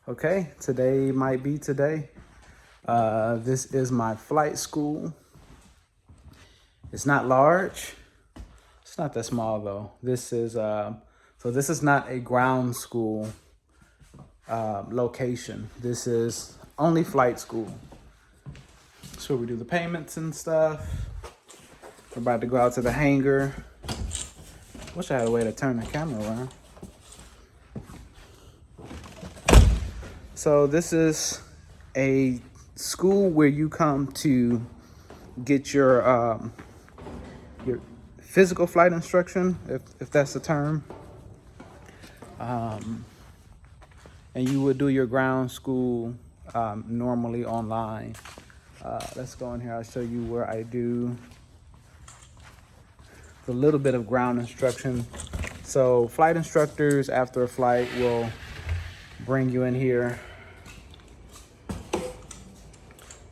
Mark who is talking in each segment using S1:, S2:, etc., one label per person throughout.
S1: Okay, today might be today. This is my flight school. It's not large. It's not that small though. This is not a ground school location. This is only flight school. So we do the payments and stuff. We're about to go out to the hangar. Wish I had a way to turn the camera around. So this is a school where you come to get your physical flight instruction, if that's the term. And you would do your ground school normally online. Let's go in here. I'll show you where I do a little bit of ground instruction. So flight instructors after a flight will bring you in here.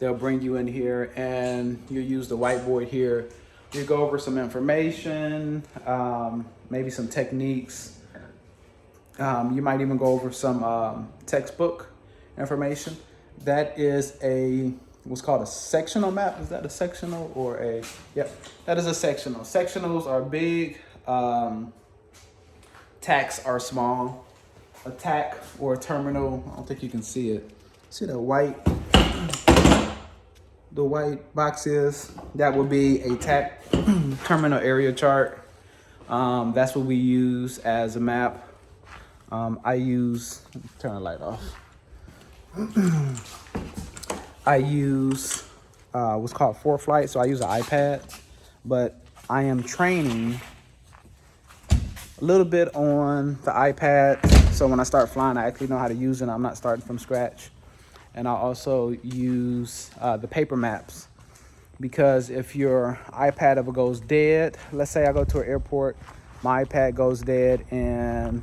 S1: They'll bring you in here and you use the whiteboard here. You go over some information, maybe some techniques. You might even go over some textbook information. That is what's called a sectional map. Is that a sectional or a, yep, that is a sectional. Sectionals are big, TACs are small. A TAC or a terminal, I don't think you can see it. See the white box is? That would be a TAC terminal area chart. That's what we use as a map. Turn the light off. I use what's called ForeFlight, so I use an iPad, but I am training a little bit on the iPad. So when I start flying, I actually know how to use it. I'm not starting from scratch. And I also use the paper maps, because if your iPad ever goes dead, let's say I go to an airport, my iPad goes dead and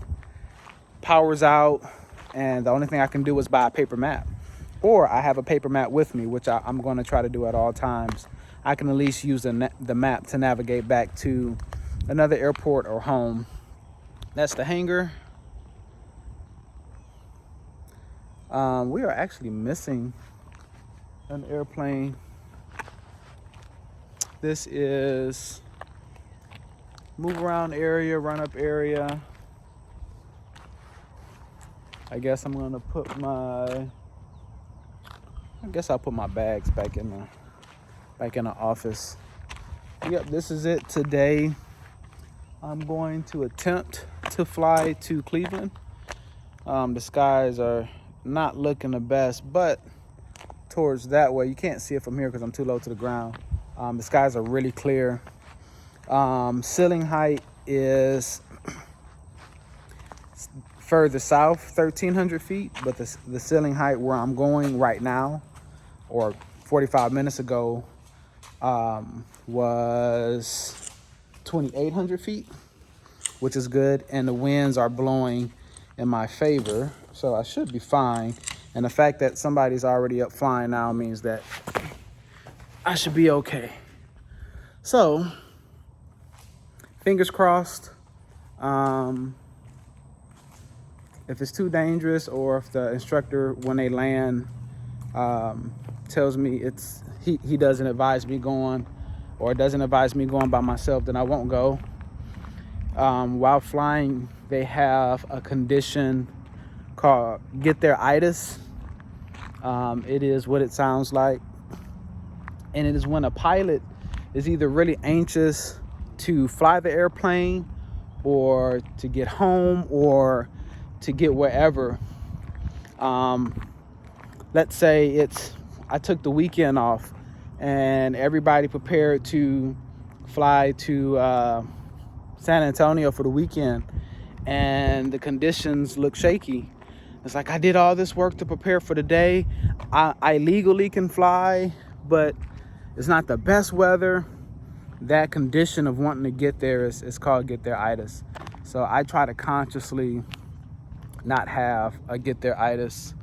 S1: powers out, and the only thing I can do is buy a paper map. Or I have a paper map with me, which I'm going to try to do at all times. I can at least use the map to navigate back to another airport or home. That's the hangar. We are actually missing an airplane. This is move around area, run up area. I guess I'll put my bags back in the office. Yep, this is it today. I'm going to attempt to fly to Cleveland. The skies are not looking the best, but towards that way, you can't see it from here because I'm too low to the ground. The skies are really clear. Ceiling height is further south, 1,300 feet, but the ceiling height where I'm going right now, or 45 minutes ago, was 2,800 feet, which is good, and the winds are blowing in my favor, so I should be fine. And the fact that somebody's already up flying now means that I should be okay. So, fingers crossed. If it's too dangerous, or if the instructor, when they land, tells me he doesn't advise me going, or doesn't advise me going by myself, then I won't go. While flying, they have a condition called get there itis. It is what it sounds like. And it is when a pilot is either really anxious to fly the airplane, or to get home, or to get wherever. Let's say I took the weekend off and everybody prepared to fly to San Antonio for the weekend, and the conditions look shaky. It's like, I did all this work to prepare for the day. I legally can fly, but it's not the best weather. That condition of wanting to get there is called get there itis. So I try to consciously not have a get there itis.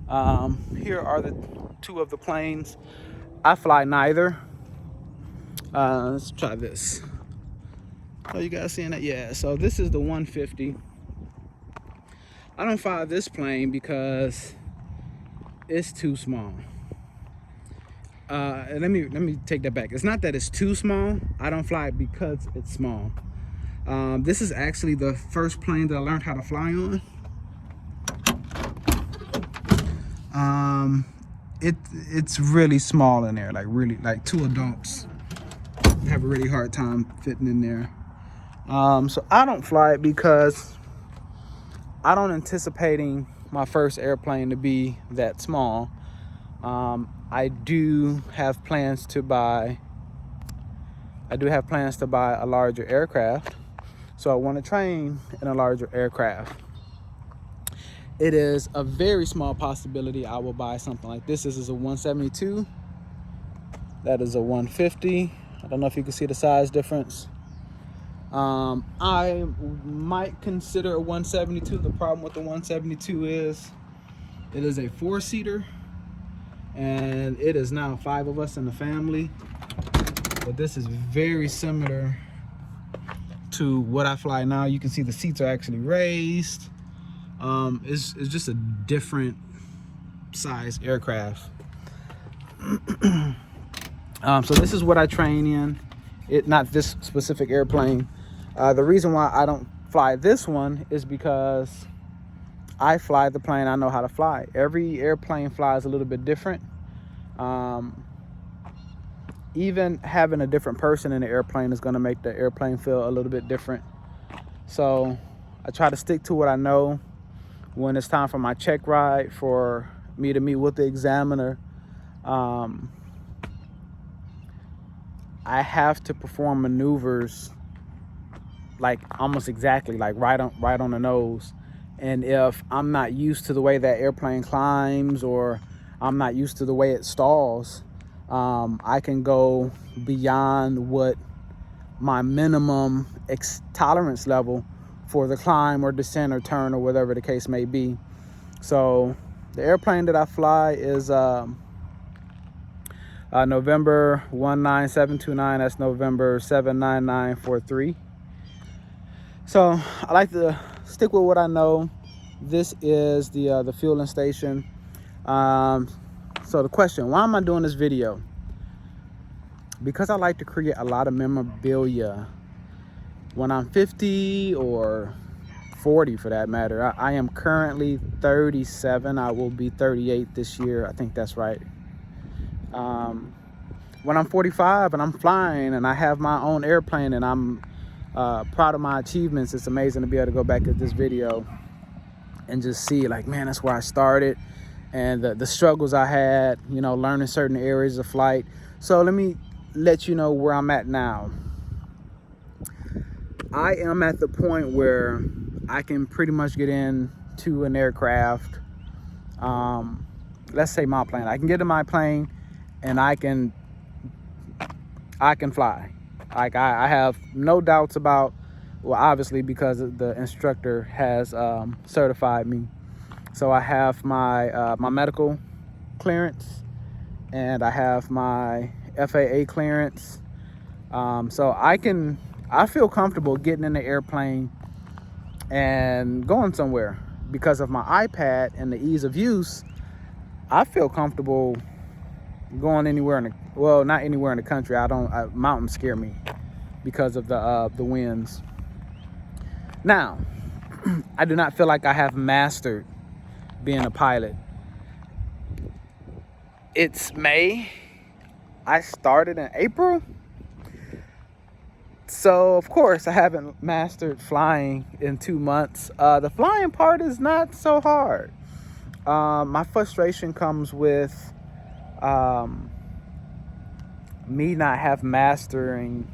S1: Here are the two of the planes. I fly neither. Let's try this. Oh, you guys seeing that? Yeah, so this is the 150. I don't fly this plane because it's too small. Let me take that back. It's not that it's too small. I don't fly it because it's small. This is actually the first plane that I learned how to fly on. It's really small in there, like two adults have a really hard time fitting in there. So I don't fly it because I don't anticipating my first airplane to be that small. I do have plans to buy a larger aircraft. So I want to train in a larger aircraft. It is a very small possibility I will buy something like this. This is a 172. That is a 150. I don't know if you can see the size difference. I might consider a 172. The problem with the 172 is it is a 4-seater, and it is now 5 of us in the family. But this is very similar to what I fly now. You can see the seats are actually raised. It's just a different size aircraft. So this is what I train in. Not this specific airplane. The reason why I don't fly this one is because I fly the plane I know how to fly. Every airplane flies a little bit different. Even having a different person in the airplane is going to make the airplane feel a little bit different. So I try to stick to what I know. When it's time for my check ride, for me to meet with the examiner, I have to perform maneuvers like almost exactly like right on the nose. And if I'm not used to the way that airplane climbs, or I'm not used to the way it stalls, I can go beyond what my minimum tolerance level for the climb or descent or turn or whatever the case may be. So the airplane that I fly is November 19729. That's November 79943. So I like to stick with what I know. This is the fueling station. So the question, why am I doing this video? Because I like to create a lot of memorabilia. When I'm 50 or 40 for that matter, I am currently 37. I will be 38 this year. I think that's right. When I'm 45 and I'm flying and I have my own airplane and I'm proud of my achievements, it's amazing to be able to go back at this video and just see, like, man, that's where I started, and the struggles I had, you know, learning certain areas of flight. So let me let you know where I'm at now. I am at the point where I can pretty much get into an aircraft. Let's say my plane. I can get in my plane and I can fly. Like I have no doubts about, well, obviously because the instructor has certified me. So I have my my medical clearance, and I have my FAA clearance. So I feel comfortable getting in the airplane and going somewhere. Because of my iPad and the ease of use, I feel comfortable going anywhere well, not anywhere in the country. Mountains scare me because of the winds. Now, I do not feel like I have mastered being a pilot. It's May. I started in April. So, of course, I haven't mastered flying in 2 months. The flying part is not so hard. My frustration comes with me not have mastered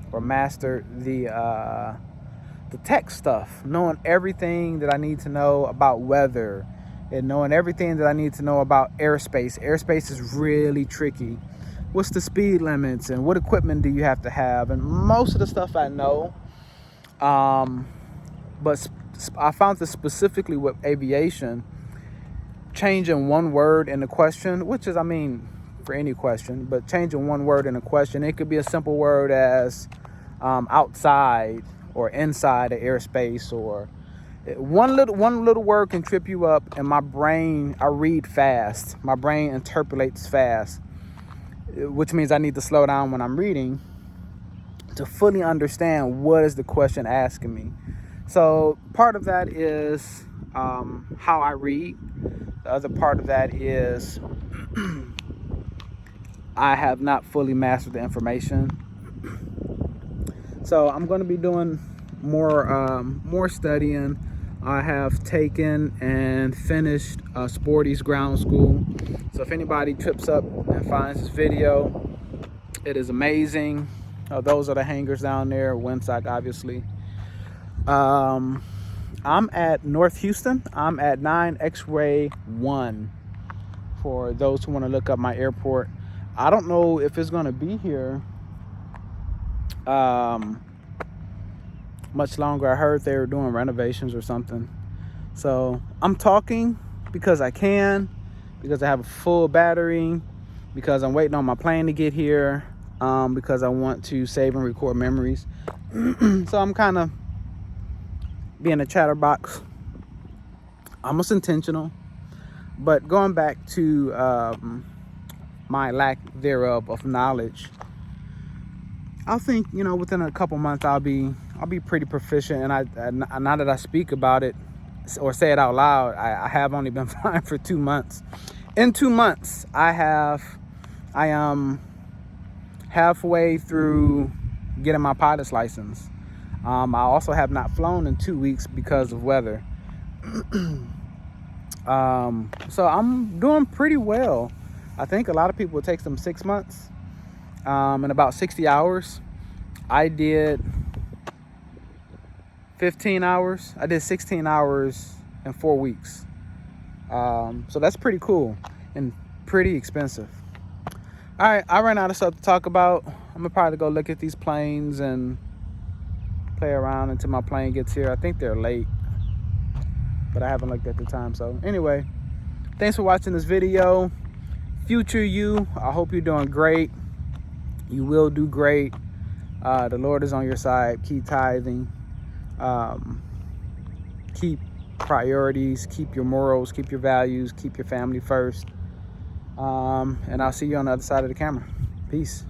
S1: the tech stuff, knowing everything that I need to know about weather, and knowing everything that I need to know about airspace. Airspace is really tricky. What's the speed limits and what equipment do you have to have? And most of the stuff I know, but I found this specifically with aviation, changing one word in the question, which is, I mean, for any question, but changing one word in a question, it could be a simple word as outside or inside the airspace, or One little word can trip you up, and my brain, I read fast. My brain interpolates fast, which means I need to slow down when I'm reading to fully understand what is the question asking me. So part of that is how I read. The other part of that is I have not fully mastered the information. So I'm going to be doing more studying. I have taken and finished Sporty's ground school. So if anybody trips up and finds this video, it is amazing. Those are the hangers down there, Winsock, obviously. I'm at North Houston. I'm at 9 X-Ray 1 for those who want to look up my airport. I don't know if it's going to be here much longer. I heard they were doing renovations or something. So I'm talking because I can, because I have a full battery, because I'm waiting on my plane to get here, because I want to save and record memories. So I'm kind of being a chatterbox, almost intentional. But going back to my lack thereof of knowledge, I think, you know, within a couple months I'll be pretty proficient. And now that I speak about it or say it out loud, I have only been flying for 2 months. In 2 months, I am halfway through getting my pilot's license. I also have not flown in 2 weeks because of weather. So I'm doing pretty well. I think a lot of people, it takes them 6 months and about 60 hours. I did 15 hours. I did 16 hours in 4 weeks. So that's pretty cool and pretty expensive. All right, I ran out of stuff to talk about. I'm gonna probably go look at these planes and play around until my plane gets here. I think they're late, but I haven't looked at the time. So anyway, thanks for watching this video. Future you, I hope you're doing great. You will do great. The Lord is on your side. Keep tithing. Keep priorities. Keep your morals. Keep your values. Keep your family first. And I'll see you on the other side of the camera. Peace.